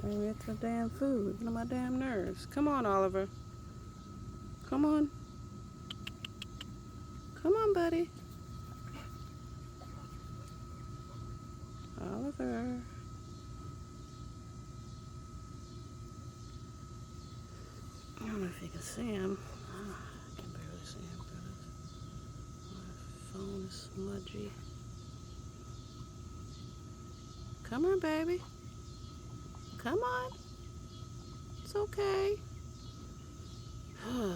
Maybe it's the damn food. Get on my damn nerves. Come on, Oliver. Come on. Come on, buddy. Oliver. I don't know if you can see him. Oh, I can barely see him because my phone is smudgy. Come on, baby. Come on. It's okay. I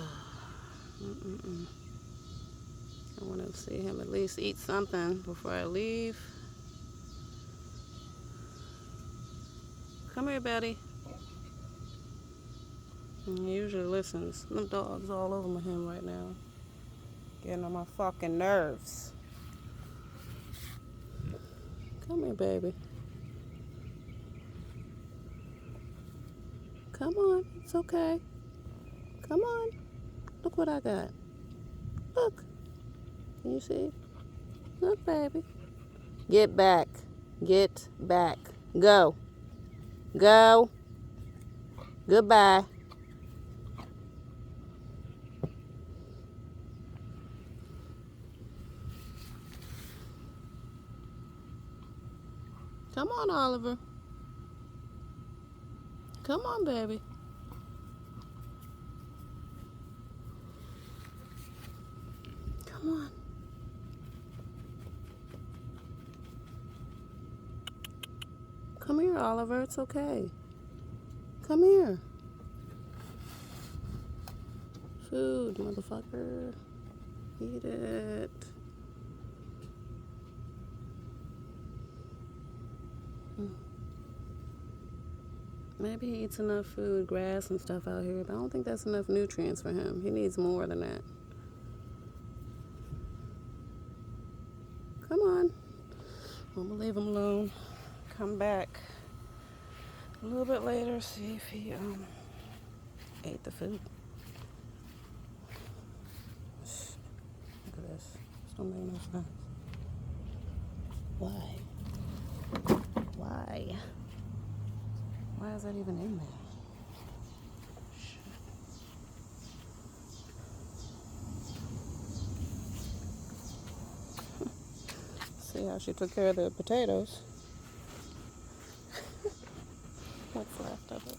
want to see him at least eat something before I leave. Come here, Betty. He usually listens. Them dogs all over him right now. Getting on my fucking nerves. Come here, baby. Come on. It's okay. Come on. Look what I got. Look. Can you see? Look, baby. Get back. Get back. Go. Go. Goodbye. Come on, Oliver. Come on, baby. Come on. Come here, Oliver. It's okay. Come here. Food, motherfucker. Eat it. Maybe he eats enough food, grass and stuff out here, but I don't think that's enough nutrients for him. He needs more than that. Come on. I'm gonna leave him alone. Come back a little bit later, see if he ate the food. Look at this. This don't make no sense. Why? Why? Why is that even in there? See how she took care of the potatoes. What's left of it?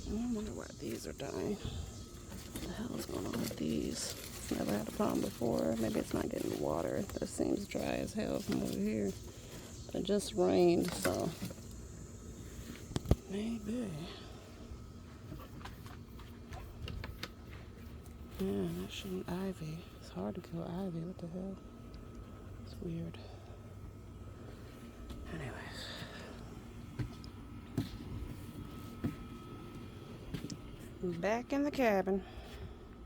I wonder why these are dying. What the hell is going on with these? Never had a problem before. Maybe it's not getting water. This seems dry as hell from over here. It just rained, so maybe. Yeah, that shouldn't ivy. It's hard to kill ivy. What the hell? It's weird. Anyways. Back in the cabin.